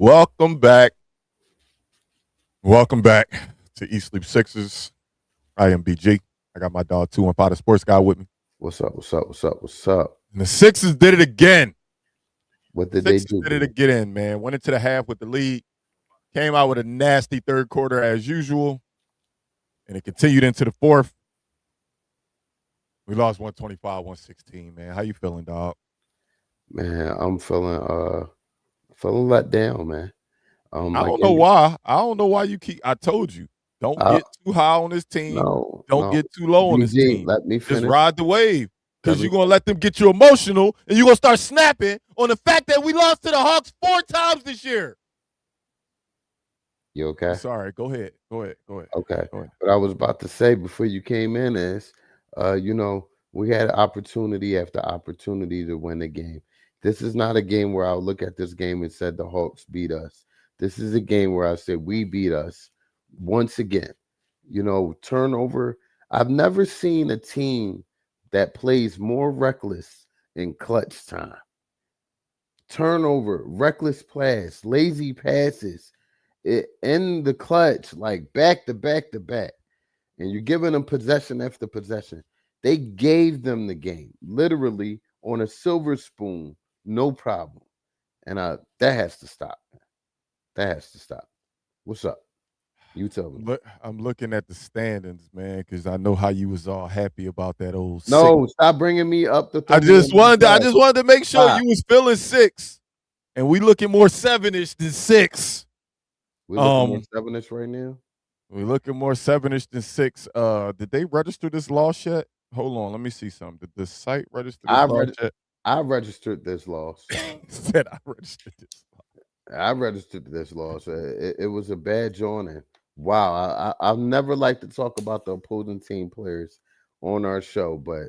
Welcome back. Welcome back to East Sleep Sixers. I am BG. I got my dog 215, the sports guy with me. What's up? What's up? What's up? What's up? And the Sixers did it again. What did they Sixers do? did it again, man. Went into the half with the lead. Came out with a nasty third quarter as usual. And it continued into the fourth. We lost 125-116, man. How you feeling, dog? Man, I'm feeling let down, man. I I don't know gave why. I don't know why you keep. I told you, don't uh get too high on this team. no, Don't no. get too low on this BG, team. let me Just finish. ride the wave Let because me you're gonna let them get you emotional, and you're gonna start snapping on the fact that we lost to the Hawks 4 times this year. You I'm okay? sorry. Go ahead. Okay. Go ahead. What I was about to say before you came in is we had opportunity after opportunity to win the game. This is not a game where I'll look at this game and said the Hawks beat us. This is a game where I said we beat us once again. Turnover. I've never seen a team that plays more reckless in clutch time. Turnover, reckless pass, lazy passes, in the clutch, like back to back to back. And you're giving them possession after possession. They gave them the game, literally on a silver spoon, no problem. And that has to stop. That has to stop. What's up? You tell me. I'm looking at the standings, man, because I know how you was all happy about that old six. No, stop bringing me up to I throw me just under the wanted. I bus. just wanted to make sure Stop. you was feeling 6, and we looking more 7ish than 6. We're looking more sevenish right now. We're looking more 7ish than 6. Did they register this loss yet? Hold on, let me see something. Did the site register this loss yet? I registered this loss. Said I registered this. I registered this loss. It was a bad joint. Wow, I've never liked to talk about the opposing team players on our show, but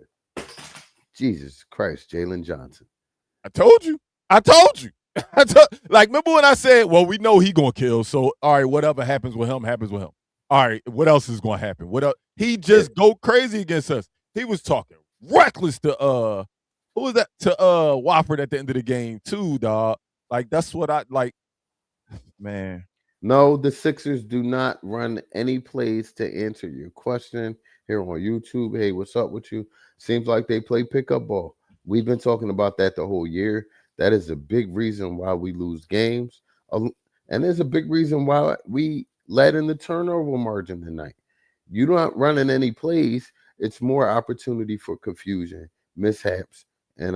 Jesus Christ, Jalen Johnson. I told you. Like, remember when I said, well, we know he gonna kill. So all right, whatever happens with him, happens with him. All right, what else is gonna happen? What else? He just go crazy against us. He was talking reckless to who was that? To Wofford at the end of the game, too, dog. Like, that's what I like, man. No, the Sixers do not run any plays to answer your question here on YouTube. Hey, what's up with you? Seems like they play pickup ball. We've been talking about that the whole year. That is a big reason why we lose games. And there's a big reason why we led in the turnover margin tonight. You're not running any plays. It's more opportunity for confusion, mishaps, and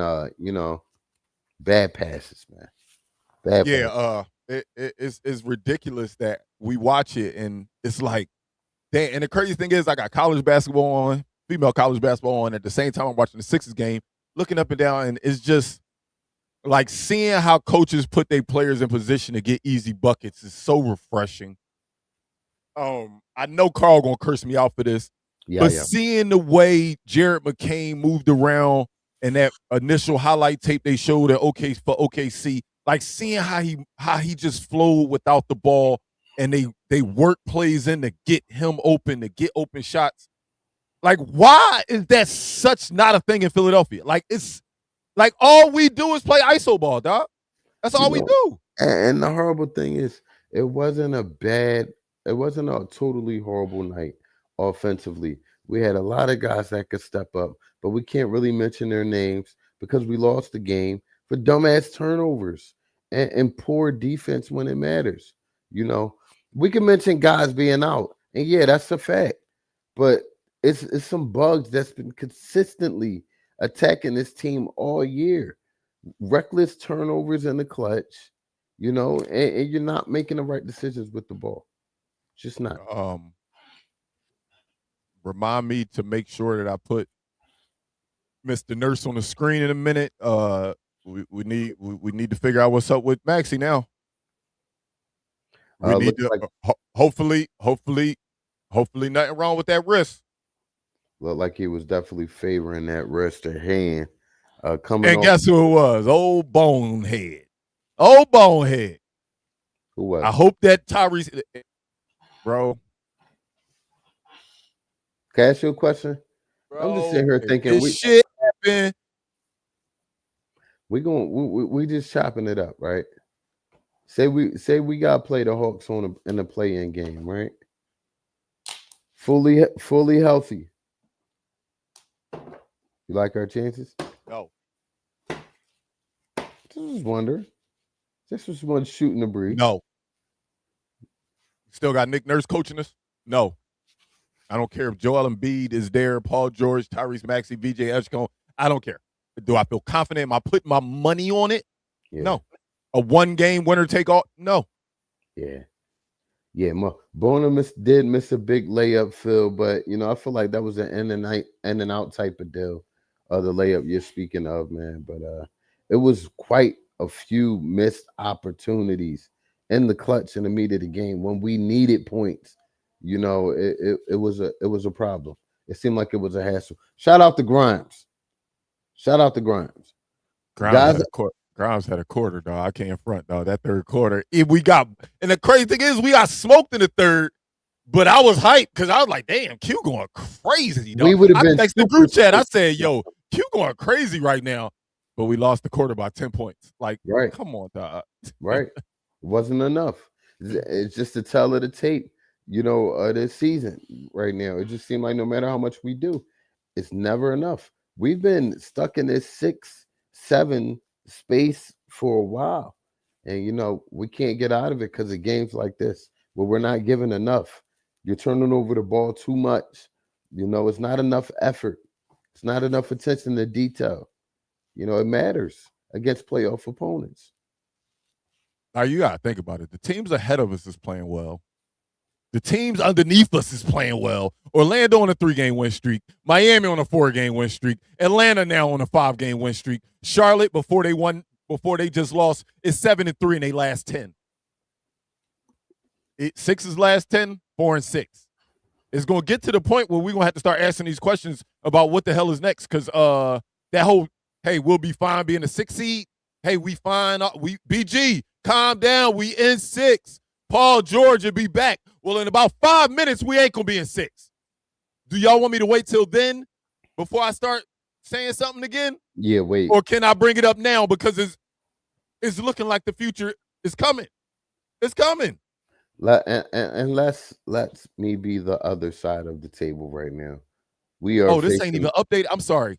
bad passes, man. Bad passes. Yeah, it's ridiculous that we watch it and it's like, damn. And the crazy thing is, I got college basketball on, female college basketball on at the same time I'm watching the Sixers game, looking up and down, and it's just like seeing how coaches put their players in position to get easy buckets is so refreshing. I know Carl gonna curse me out for this, but Yeah. seeing the way Jared McCain moved around and that initial highlight tape they showed at OKC, like seeing how he just flowed without the ball, and they work plays in to get him open, to get open shots. Like, why is that such not a thing in Philadelphia? Like, it's like all we do is play iso ball, dog. That's all we do. And the horrible thing is, it wasn't it wasn't a totally horrible night offensively. We had a lot of guys that could step up, but we can't really mention their names because we lost the game for dumbass turnovers and poor defense when it matters. You know, we can mention guys being out, and yeah, that's a fact. But it's some bugs that's been consistently attacking this team all year. Reckless turnovers in the clutch, and you're not making the right decisions with the ball. Just not. Remind me to make sure that I put Mr. Nurse on the screen in a minute. We need to figure out what's up with Maxie now. We need to hopefully nothing wrong with that wrist. Looked like he was definitely favoring that wrist or hand coming. And guess who it was? Old Bonehead. Old Bonehead. Who was? I hope that Tyrese, bro. Can I ask you a question? Bro, I'm just sitting here thinking this shit happened. We just chopping it up, right? Say we got to play the Hawks in a play-in game, right? Fully healthy. You like our chances? No. Just was wondering. This was one shooting the breeze. No. Still got Nick Nurse coaching us? No. I don't care if Joel Embiid is there, Paul George, Tyrese Maxey, VJ Edgecombe. I don't care. Do I feel confident? Am I putting my money on it? Yeah. No. A one-game winner take all? No. Yeah. Yeah, Bonham did miss a big layup, Phil, but I feel like that was an in and out type of deal. The layup you're speaking of, man. But it was quite a few missed opportunities in the clutch in the meat of the game when we needed points. It was a problem. It seemed like it was a hassle. Shout out to Grimes. Grimes had a quarter, dog. I can't front, dog. That third quarter, and the crazy thing is, we got smoked in the third. But I was hyped because I was like, "Damn, Q going crazy." Dog. We would have been. I texted the group chat. I said, "Yo, Q going crazy right now." But we lost the quarter by 10 points. Like, right. Come on, dog. Right, wasn't enough. It's just a tell of the tape, this season right now. It just seemed like no matter how much we do, it's never enough. We've been stuck in this 6-7 space for a while, and we can't get out of it because of games like this where we're not giving enough. You're turning over the ball too much. It's not enough effort. It's not enough attention to detail. It matters against playoff opponents. Now you gotta think about it. The teams ahead of us is playing well. The teams underneath us is playing well. Orlando on a 3-game win streak. Miami on a 4-game win streak. Atlanta now on a 5-game win streak. Charlotte, before they just lost, is 7-3 in their last 10. Six's last 10, 4-6. It's going to get to the point where we're going to have to start asking these questions about what the hell is next, because that whole, hey, we'll be fine being a 6 seed. Hey, we fine. BG, calm down. We in 6. Paul George will be back. Well, in about 5 minutes, we ain't going to be in 6. Do y'all want me to wait till then before I start saying something again? Yeah, wait. Or can I bring it up now because it's looking like the future is coming. It's coming. And let's me be the other side of the table right now. We are. Oh, this ain't even updated. I'm sorry.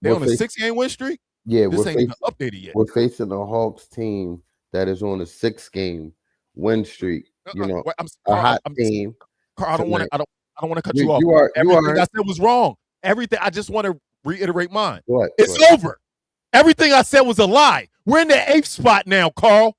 They're on a 6-game win streak. Yeah, this ain't even updated yet. We're facing a Hawks team that is on a 6-game win streak. A hot team. Carl, I don't want to cut you off. Everything I said was wrong. Everything. I just want to reiterate mine. What? It's over. Everything I said was a lie. We're in the 8th spot now, Carl.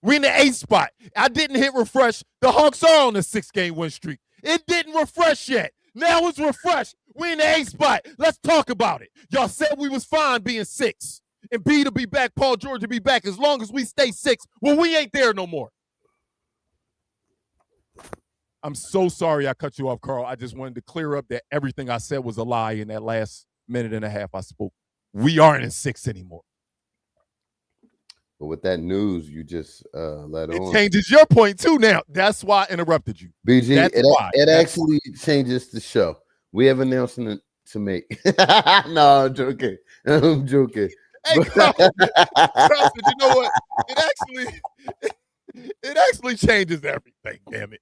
We're in the 8th spot. I didn't hit refresh. The Hawks are on a 6-game win streak. It didn't refresh yet. Now it's refreshed. We're in the 8th spot. Let's talk about it. Y'all said we was fine being 6. And B to be back, Paul George to be back as long as we stay 6. Well, we ain't there no more. I'm so sorry I cut you off, Carl. I just wanted to clear up that everything I said was a lie in that last minute and a half I spoke. We aren't in 6 anymore. But with that news, you just let on. It changes your point too now. That's why I interrupted you. BG, it actually changes the show. We have an announcement to make. No, I'm joking. Hey, Carl, you know what? It actually changes everything. Damn it!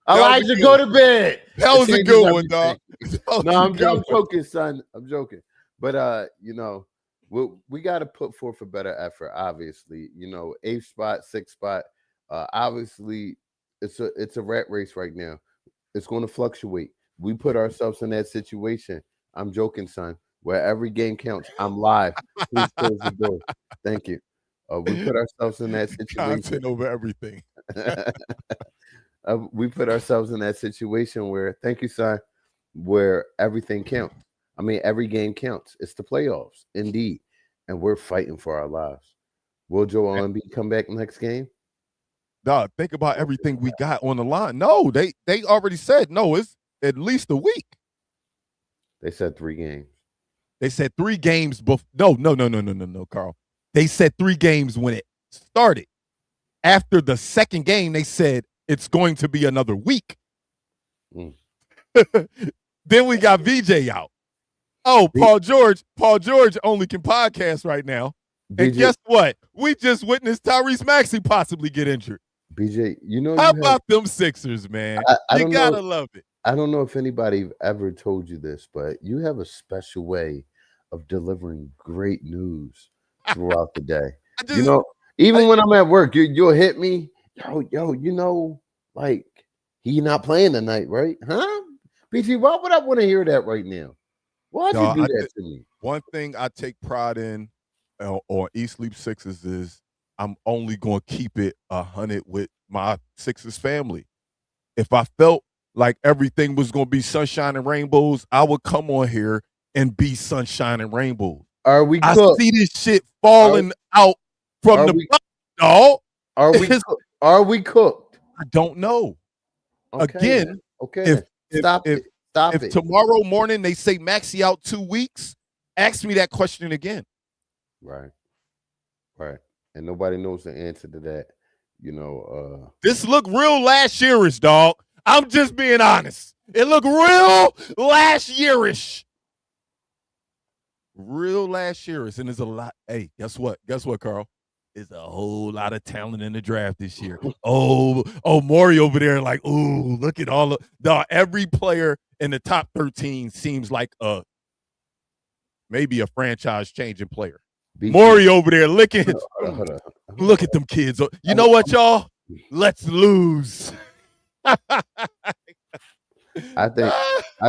Elijah, go to bed. That was a good one, dog. No, I'm joking, son. I'm joking. But we got to put forth a better effort. Obviously, 8th spot, 6th spot. Obviously, it's a rat race right now. It's going to fluctuate. We put ourselves in that situation. I'm joking, son. Where every game counts. I'm live. Please close the door. Thank you. We put ourselves in that situation. Content over everything. We put ourselves in that situation where, thank you, son, where everything counts. I mean, every game counts. It's the playoffs, indeed. And we're fighting for our lives. Will Joel Embiid come back next game? Dog, think about everything we got on the line. No, they already said, no, it's at least a week. They said 3 games. They said 3 games before. No, Carl. They said 3 games when it started. After the second game, they said it's going to be another week. Then we got VJ out. Oh, Paul George only can podcast right now. And BJ, guess what? We just witnessed Tyrese Maxey possibly get injured. BJ, you know How you have. about them Sixers, man? I You don't know. gotta love it. I don't know if anybody ever told you this, but you have a special way of delivering great news throughout the day. I You just, know, even I, when I'm at work, you'll hit me, yo, like he not playing tonight, right? Huh? BG, why would I want to hear that right now? Why'd you dawg, do that to me? one thing I take pride in on East Sleep Sixers is I'm only going to keep it 100 with my Sixers family. If I felt like everything was going to be sunshine and rainbows, I would come on here and be sunshine and rainbows. Are we I cooked? see this shit Are, falling out from are the we bottom, dog. are we are we cooked? I don't know. Okay then. Again, Okay if then. if Stop if it. Stop if it. tomorrow morning they say Maxi out 2 weeks, ask me that question again. Right. Right. And nobody knows the answer to that. You know, This look real last yearish, dog. I'm just being honest. It looked real last yearish. Real last yearish. And there's a lot. Hey, guess what? Guess what, Carl? There's a whole lot of talent in the draft this year. Oh, Maury over there, like, ooh, look at all of dog. Every player in the top 13 seems like maybe a franchise changing player. BG, Maury over there licking. hold on. Look at them kids. You know what, y'all? Let's lose. I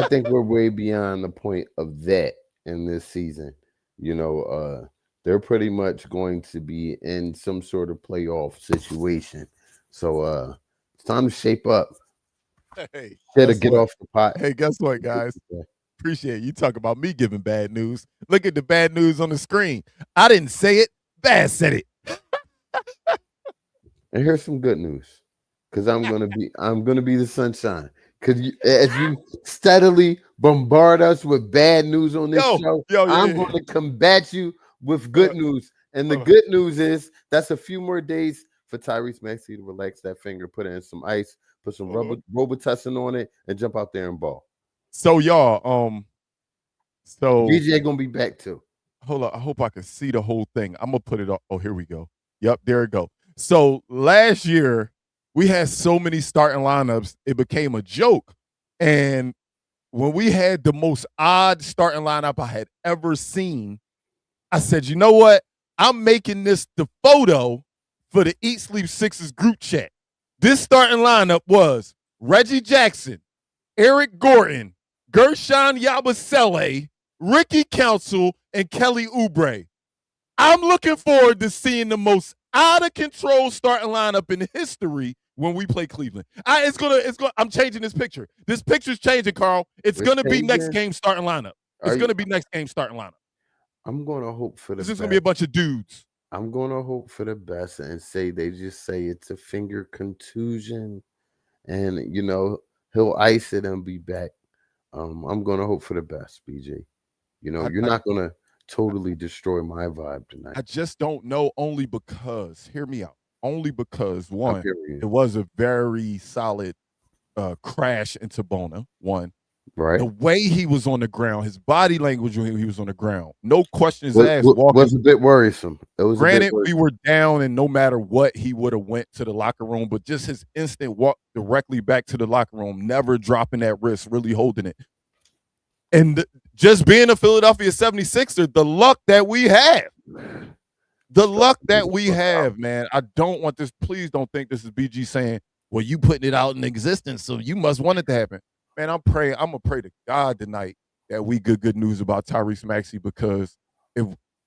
think we're way beyond the point of that in this season. You know, they're pretty much going to be in some sort of playoff situation. So it's time to shape up. Hey, Instead of get off the pot. Hey, guess what, guys? Appreciate you talk about me giving bad news. Look at the bad news on the screen. I didn't say it. Bad said it. And here's some good news, because I'm gonna be the sunshine. Because as you steadily bombard us with bad news on this show, I'm going to combat you with good news. And the good news is that's a few more days for Tyrese Maxey to relax that finger, put it in some ice, put some Robitussin on it, and jump out there and ball. So y'all, so DJ gonna be back too. Hold on, I hope I can see the whole thing. I'm gonna put it up. Oh, here we go. Yep, there it go. So last year we had so many starting lineups, it became a joke. And when we had the most odd starting lineup I had ever seen, I said, you know what? I'm making this the photo for the Eat Sleep Sixers group chat. This starting lineup was Reggie Jackson, Eric Gordon, Gershon Yabusele, Ricky Council, and Kelly Oubre. I'm looking forward to seeing the most out of control starting lineup in history when we play Cleveland. I'm changing this picture. This picture's changing, Carl. It's gonna be next game starting lineup. It's gonna be next game starting lineup. I'm gonna hope for the best. This is gonna be a bunch of dudes. I'm gonna hope for the best and say they just say it's a finger contusion, and you know he'll ice it and be back. I'm gonna hope for the best, BJ. You know, you're not gonna totally destroy my vibe tonight. I just don't know, only because, hear me out, only because, one, it was a very solid crash into Bona, one. Right. The way he was on the ground, his body language when he was on the ground, no questions asked. Was a bit worrisome. It was granted, we were down, and no matter what, he would have went to the locker room, but just his instant walk directly back to the locker room, never dropping that wrist, really holding it. And just being a Philadelphia 76er, the luck that we have. The luck that we have, man. I don't want this. Please don't think this is BG saying, well, you putting it out in existence, so you must want it to happen. Man, I'm going to pray to God tonight that we get good news about Tyrese Maxey, because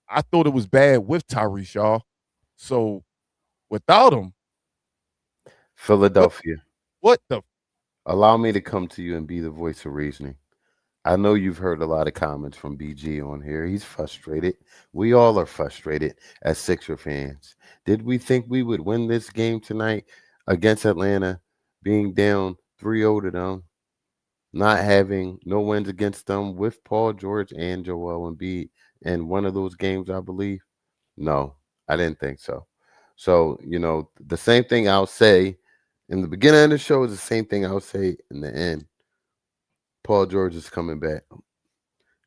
I thought it was bad with Tyrese, y'all. So without him. Philadelphia. What the? Allow me to come to you and be the voice of reasoning. I know you've heard a lot of comments from BG on here. He's frustrated. We all are frustrated as Sixer fans. Did we think we would win this game tonight against Atlanta, being down 3-0 to them, not having no wins against them with Paul George and Joel Embiid in one of those games, I believe? No, I didn't think so. So, you know, the same thing I'll say in the beginning of the show is the same thing I'll say in the end. Paul George is coming back.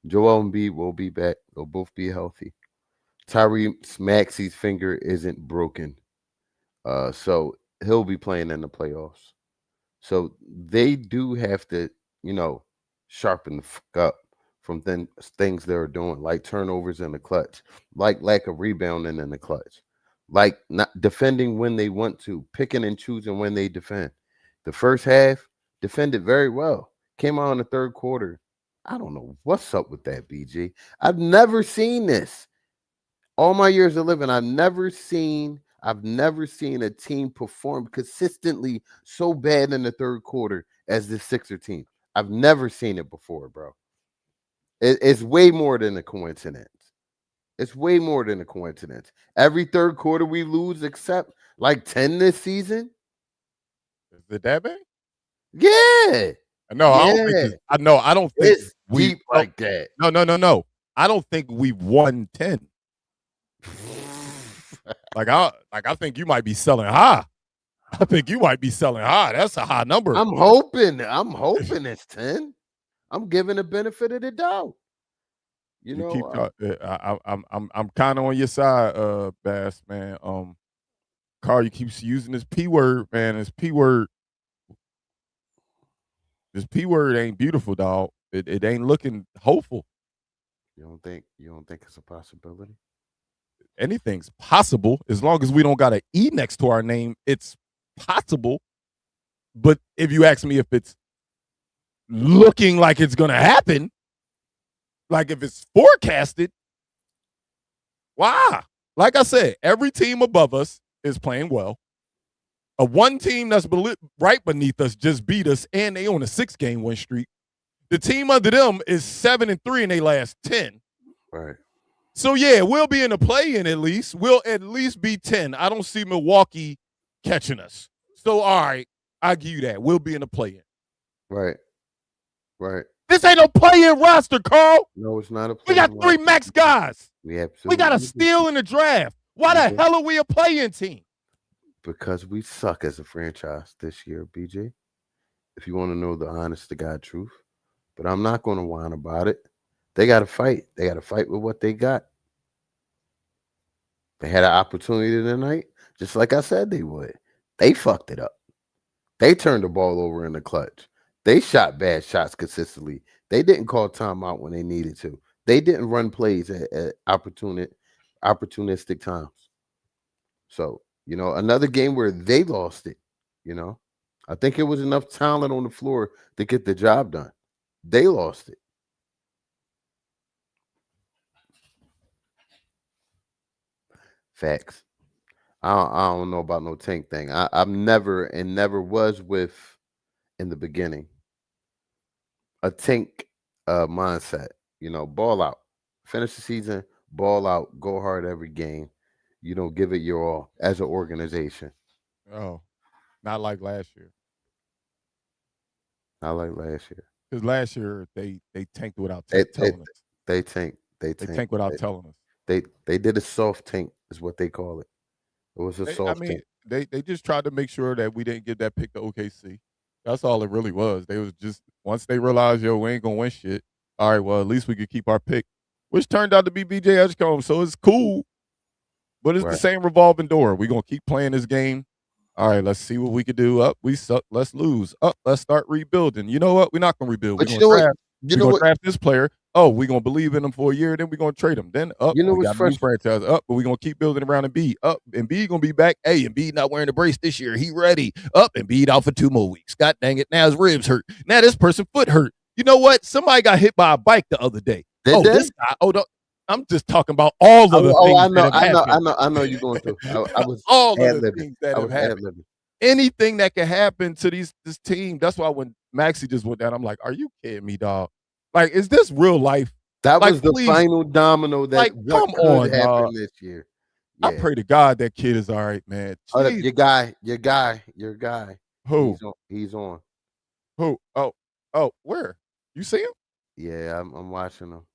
Joel Embiid will be back. They'll both be healthy. Tyrese Maxey's finger isn't broken. So he'll be playing in the playoffs. So they do have to, you know, sharpen the fuck up from things they're doing, like turnovers in the clutch, like lack of rebounding in the clutch, like not defending when they want to, picking and choosing when they defend. The first half defended very well. Came out in the third quarter. I don't know what's up with that, BG. I've never seen this. All my years of living, I've never seen a team perform consistently so bad in the third quarter as this Sixer team. I've never seen it before, bro. It's way more than a coincidence. It's way more than a coincidence. Every third quarter we lose, except like 10 this season. Is it that bad? Yeah. No, I don't think Yeah. it's. I know. I don't think It's we. deep like that. No. I don't think we've won 10. I think you might be selling high. I think you might be selling high. That's a high number. I'm hoping it's 10. I'm giving the benefit of the doubt. You You keep. know, I'm kind of on your side, Bass man. Carl, you keep using this p word, man. This p word. This p word ain't beautiful, dog. It ain't looking hopeful. you don't think it's a possibility? Anything's possible as long as we don't got an E next to our name. It's possible. But if you ask me if it's looking like it's going to happen, like if it's forecasted, why? Like I said, every team above us is playing well. A one team that's right beneath us just beat us, and they on a 6-game win streak. The team under them is 7-3 in their last 10. Right. So yeah, we'll be in the play-in at least. We'll at least be 10. I don't see Milwaukee catching us. So all right, I'll give you that. We'll be in the play-in. Right. This ain't no play-in roster, Carl. No, it's not a We got 3 max guys. We got a steal in the draft. Why the hell are we a play-in team? Because we suck as a franchise this year, BJ. If you want to know the honest to God truth. But I'm not going to whine about it. They got to fight. They got to fight with what they got. They had an opportunity tonight, just like I said they would. They fucked it up. They turned the ball over in the clutch. They shot bad shots consistently. They didn't call timeout when they needed to. They didn't run plays at opportunistic times. So, another game where they lost it, I think it was enough talent on the floor to get the job done. They lost it. Facts. I don't know about no tank thing. I've never and never was with in the beginning a tank mindset. Ball out, finish the season, ball out, go hard every game. Give it your all as an organization. Oh, not like last year. Not like last year. Because last year they tanked without They telling us. they tank. They They tank. tanked without telling us. They did a soft tank, is what they call it. It was a soft tank. They just tried to make sure that we didn't give that pick to OKC. That's all it really was. They was just once they realized, yo, we ain't gonna win shit. All right, well, at least we could keep our pick, which turned out to be BJ Edgecombe. So it's cool, but it's the same revolving door. We're gonna keep playing this game. All right, let's see what we could do. Up, we suck. Let's lose. Up, let's start rebuilding. You know what? We're not gonna rebuild. We're gonna draft this player. Oh, we're gonna believe in him for a year, then we're gonna trade him. Then up, we got a new franchise up, but we're gonna keep building around Embiid. Up, Embiid gonna be back. Hey, Embiid not wearing a brace this year. He ready. Up, Embiid out for 2 more weeks. God dang it. Now his ribs hurt. Now this person foot hurt. You know what? Somebody got hit by a bike the other day. This guy. I'm just talking about all of the things I know you're going through. I was all of the things that have happened. Anything that can happen to this team. That's why when Maxey just went down, I'm like, are you kidding me, dog? Like, is this real life? That was the final domino that come on, happen this year. Yeah. I pray to God that kid is all right, man. Your guy. Who? He's on. Who? Oh, where? You see him? Yeah, I'm watching him.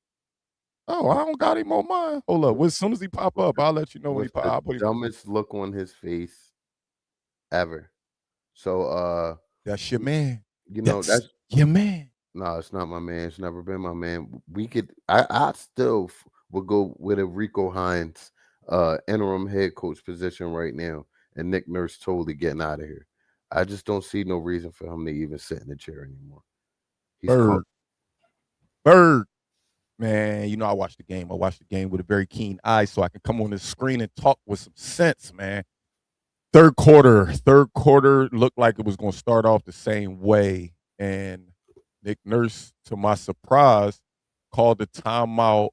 Oh, I don't got him on mine. Hold up. As soon as he pop up, I'll let you know when he pop up. Dumbest look on his face ever. So that's your man. That's your man. No, it's not my man. It's never been my man. I still would go with a Rico Hines interim head coach position right now, and Nick Nurse totally getting out of here. I just don't see no reason for him to even sit in the chair anymore. He's Bird, come. Bird, man. You know I watched the game. I watched the game with a very keen eye, so I can come on the screen and talk with some sense, man. Third quarter looked like it was going to start off the same way, and Nick Nurse, to my surprise, called the timeout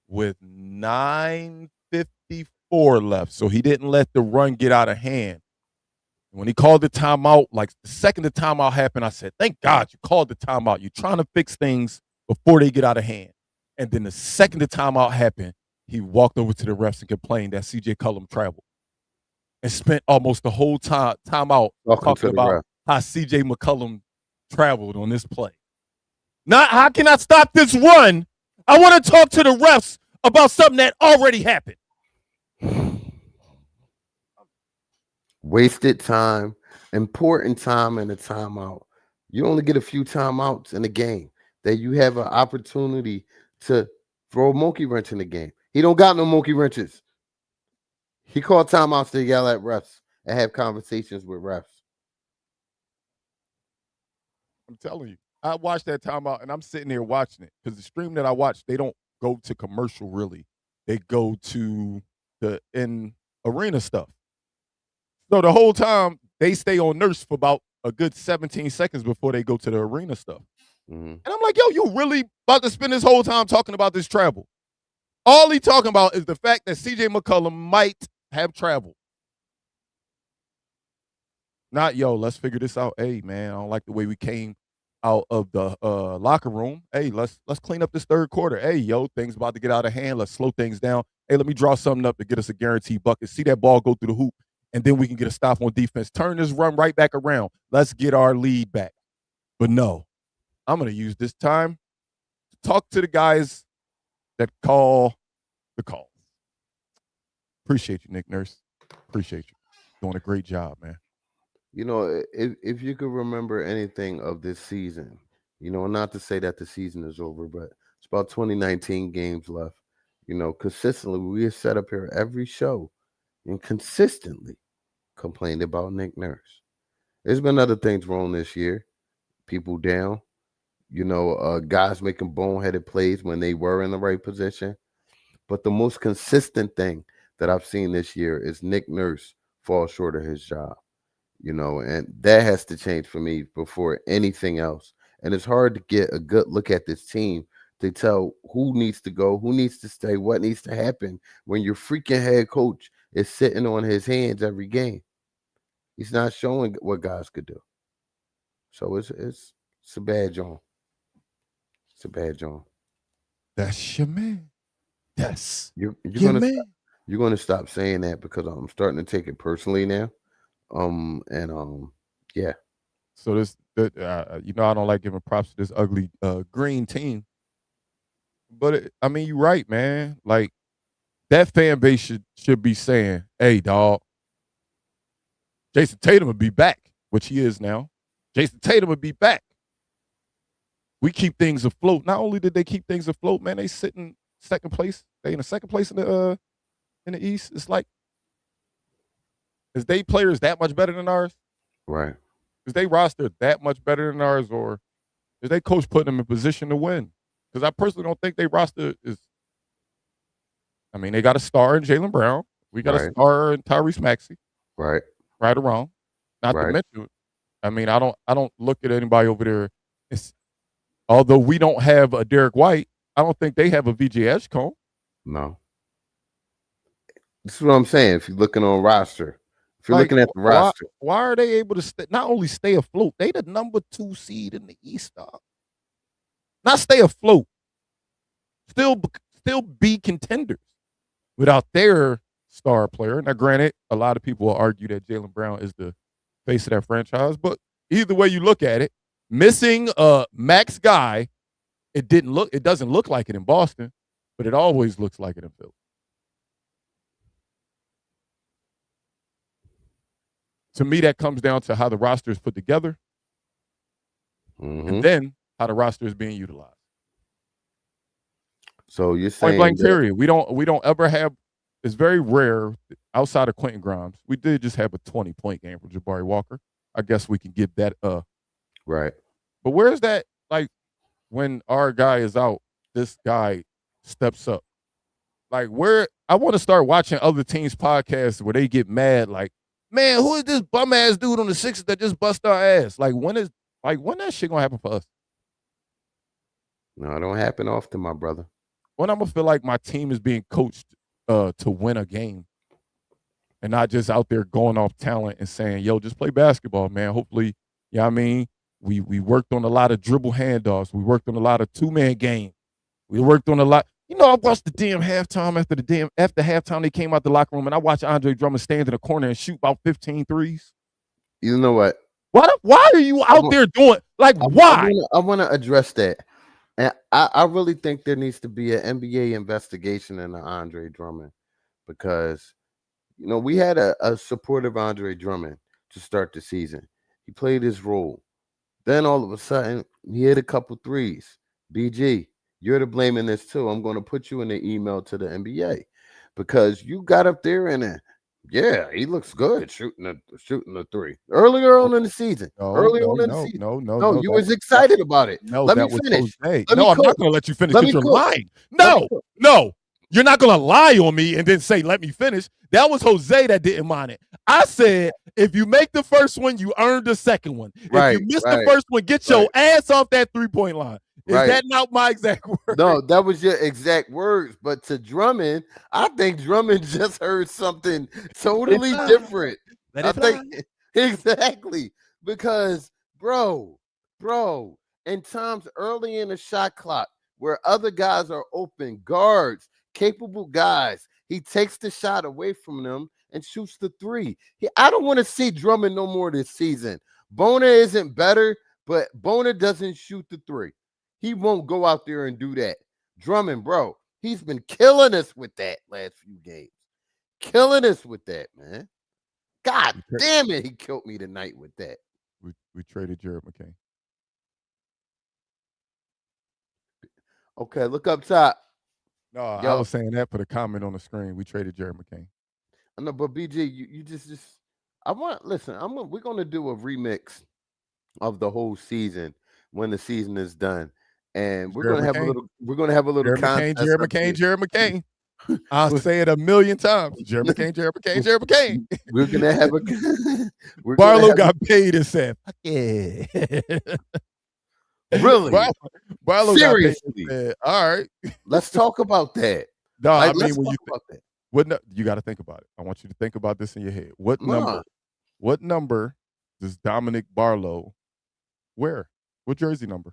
with 9:54 left. So he didn't let the run get out of hand. When he called the timeout, like the second the timeout happened, I said, thank God you called the timeout. You're trying to fix things before they get out of hand. And then the second the timeout happened, he walked over to the refs and complained that CJ Cullum traveled and spent almost the whole timeout Talking to talking the about ref. how CJ McCullum traveled on this play. Not how can I stop this run? I want to talk to the refs about something that already happened. Wasted time, important time in a timeout. You only get a few timeouts in a game that you have an opportunity to throw a monkey wrench in the game. He don't got no monkey wrenches. He called timeouts to yell at refs and have conversations with refs. I'm telling you. I watched that timeout and I'm sitting there watching it because the stream that I watch, they don't go to commercial really. They go to the in arena stuff. So the whole time they stay on Nurse for about a good 17 seconds before they go to the arena stuff. Mm-hmm. And I'm like, yo, you really about to spend this whole time talking about this travel? All he talking about is the fact that CJ McCullum might have traveled. Not, yo, let's figure this out. Hey, man, I don't like the way we came out of the locker room. Hey, let's clean up this third quarter. Hey, yo, things about to get out of hand. Let's slow things down. Hey, let me draw something up to get us a guaranteed bucket. See that ball go through the hoop, and then we can get a stop on defense. Turn this run right back around. Let's get our lead back. But no, I'm going to use this time to talk to the guys that call the calls. Appreciate you, Nick Nurse. Appreciate you. Doing a great job, man. You know, if you could remember anything of this season, you know, not to say that the season is over, but it's about 2019 games left. You know, consistently, we have set up here every show and consistently complained about Nick Nurse. There's been other things wrong this year. People down, you know, guys making boneheaded plays when they were in the right position. But the most consistent thing that I've seen this year is Nick Nurse fall short of his job, you know, and that has to change for me before anything else. And it's hard to get a good look at this team to tell who needs to go, who needs to stay, what needs to happen when your freaking head coach is sitting on his hands every game. He's not showing what guys could do. So it's a bad job. It's a bad job. That's your man. That's You're your gonna man. you're gonna stop saying that because I'm starting to take it personally now. Yeah. So you know, I don't like giving props to this ugly green team, but I mean, you're right, man. Like that fan base should be saying, "Hey, dog, Jason Tatum would be back," which he is now. Jason Tatum would be back. We keep things afloat. Not only did they keep things afloat, man, they sit in second place. They in the second place in the East. It's like, is they players that much better than ours? Right. Is they roster that much better than ours, or is they coach putting them in position to win? Because I personally don't think they roster is. I mean, they got a star in Jaylen Brown. We got a Right. star in Tyrese Maxey. Right. Right or wrong. Not to Right. mention, I mean, I don't look at anybody over there. It's, although we don't have a Derek White, I don't think they have a VJ Edgecombe. No. This is what I'm saying. If you're looking on roster, if you're Like, looking at the why roster, why are they able to not only stay afloat? They the number 2 seed in the East, dog. Not stay afloat, still still be contenders without their star player. Now, granted, a lot of people will argue that Jaylen Brown is the face of that franchise, but either way you look at it, missing a max guy, it doesn't look like it in Boston, but it always looks like it in Philly. To me, that comes down to how the roster is put together, and mm-hmm. then how the roster is being utilized. So you're Point saying blank that period. We don't ever have. It's very rare outside of Quentin Grimes. We did just have a 20-point game for Jabari Walker. I guess we can give that. right? But where's that? Like when our guy is out, this guy steps up. Like where I want to start watching other teams' podcasts where they get mad. Like, man, who is this bum ass dude on the Sixers that just bust our ass? Like when that shit gonna happen for us? No, it don't happen often, my brother. When I'm gonna feel like my team is being coached to win a game and not just out there going off talent and saying, yo, just play basketball, man. Hopefully, you know what I mean? We worked on a lot of dribble handoffs. We worked on a lot of two-man game. We worked on a lot. You know, I watched the damn halftime after halftime they came out the locker room and I watched Andre Drummond stand in the corner and shoot about 15 threes. You know what? Why are you out there doing why? I want to address that. And I really think there needs to be an NBA investigation into Andre Drummond because, we had a supportive Andre Drummond to start the season. He played his role. Then all of a sudden, he hit a couple threes. BG, you're to blame in this too. I'm going to put you in the email to the NBA because you got up there and he looks good shooting a three earlier on in the season. No, You was excited about it. No, Let me that was finish. Jose. No, I'm not going to let you finish because you're lying. No, you're not going to lie on me and then say, let me finish. That was Jose that didn't mind it. I said, if you make the first one, you earned the second one. If you miss the first one, get your ass off that three-point line. Is that not my exact word? No, that was your exact words. But to Drummond, I think Drummond just heard something totally different. I think exactly because, bro, in times early in the shot clock where other guys are open, guards, capable guys, he takes the shot away from them and shoots the three. I don't want to see Drummond no more this season. Bona isn't better, but Bona doesn't shoot the three. He won't go out there and do that. Drummond, bro, he's been killing us with that last few games. Killing us with that, man. God damn it, he killed me tonight with that. We traded Jared McCain. Okay, look up top. No, I was saying that for the comment on the screen. We traded Jared McCain. I know, but BG, you just we're gonna do a remix of the whole season when the season is done. And we're gonna have a little Jared McCain. I'll say it a million times. Jared McCain. We're gonna have Barlow got paid and said, fuck yeah. Really? Barlow Seriously? Got paid and said, all right. Let's talk about that. No, I mean when you got to think about it. I want you to think about this in your head. What number does Dominic Barlow wear? What jersey number?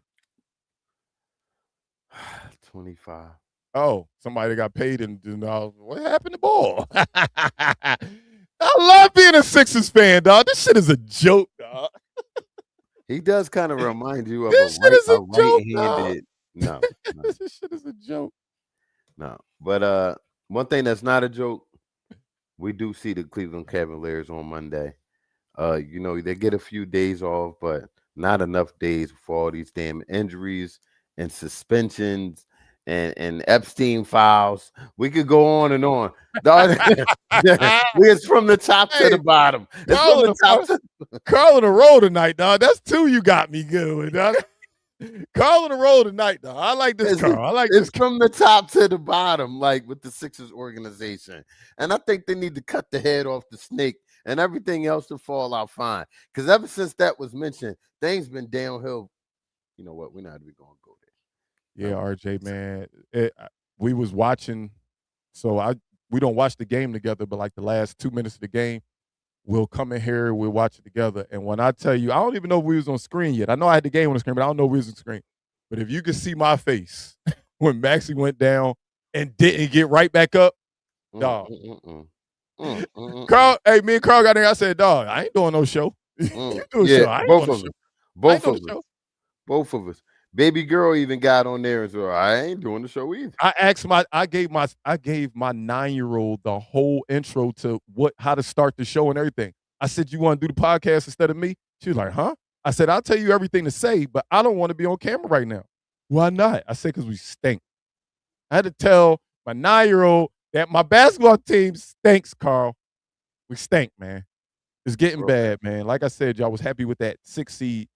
25. Oh, somebody got paid and what happened to Ball? I love being a Sixers fan, dog. This shit is a joke, dog. He does kind of remind you of this shit is a joke, right-handed. No. This shit is a joke. No, but one thing that's not a joke, we do see the Cleveland Cavaliers on Monday. They get a few days off, but not enough days for all these damn injuries and suspensions and Epstein files. We could go on and on. It's from the top to the bottom. It's from the top Carl on the road tonight, dog. That's two you got me good with, dog. Carl on the road tonight, dog. I like this Carl. It's from the top to the bottom, like with the Sixers organization. And I think they need to cut the head off the snake and everything else to fall out fine. Because ever since that was mentioned, things been downhill. You know what? We're not even going to go there. Yeah, RJ, man. We was watching, so we don't watch the game together, but like the last 2 minutes of the game, we'll come in here, we'll watch it together. And when I tell you, I don't even know if we was on screen yet. I know I had the game on the screen, but I don't know if we was on screen. But if you could see my face when Maxey went down and didn't get right back up, dog. Carl, me and Carl got there. I said, dog, I ain't doing no show. You do a show. I ain't both doing of a show. us. Both of us. Baby girl even got on there as well. I ain't doing the show either. I gave my 9-year-old the whole intro to how to start the show and everything. I said, you want to do the podcast instead of me? She was like, huh? I said, I'll tell you everything to say, but I don't want to be on camera right now. Why not? I said, because we stink. I had to tell my 9-year-old that my basketball team stinks, Carl. We stink, man. It's getting bad, man. Like I said, y'all was happy with that 6 seed.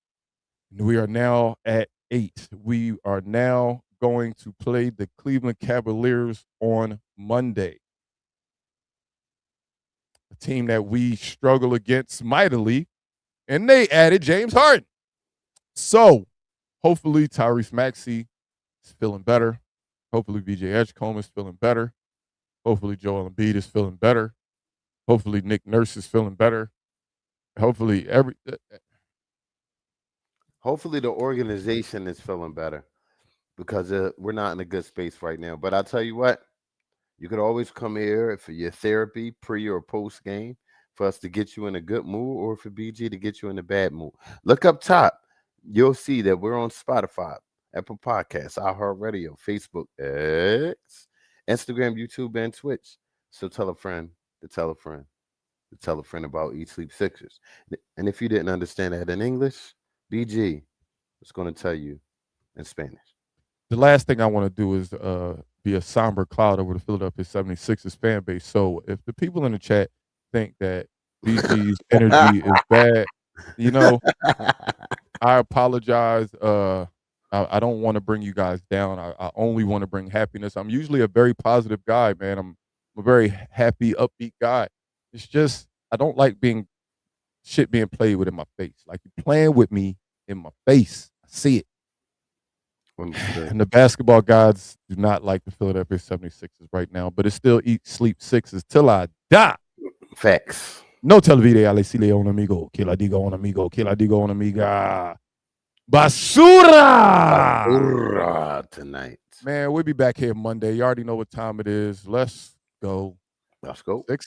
We are now at 8. We are now going to play the Cleveland Cavaliers on Monday. A team that we struggle against mightily, and they added James Harden. So, hopefully Tyrese Maxey is feeling better. Hopefully VJ Edgecombe is feeling better. Hopefully Joel Embiid is feeling better. Hopefully Nick Nurse is feeling better. Hopefully Hopefully the organization is feeling better because we're not in a good space right now. But I'll tell you what, you could always come here for your therapy pre or post game for us to get you in a good mood or for BG to get you in a bad mood. Look up top. You'll see that we're on Spotify, Apple Podcasts, iHeartRadio, Facebook, X, Instagram, YouTube, and Twitch. So tell a friend to tell a friend to tell a friend about Eat Sleep Sixers. And if you didn't understand that in English, BG is going to tell you in Spanish. The last thing I want to do is be a somber cloud over the Philadelphia 76ers fan base. So if the people in the chat think that BG's energy is bad, I apologize. I don't want to bring you guys down. I only want to bring happiness. I'm usually a very positive guy, man. I'm a very happy, upbeat guy. It's just I don't like shit being played with in my face. Like you're playing with me in my face. I see it. And the basketball gods do not like the Philadelphia 76ers right now, but it's still Eat Sleep Sixers till I die. Facts. No televide a decirle a un amigo que la diga a un amigo que la diga a una amiga. Basura! Basura tonight. Man, we'll be back here Monday. You already know what time it is. Let's go. Let's go. Sixers.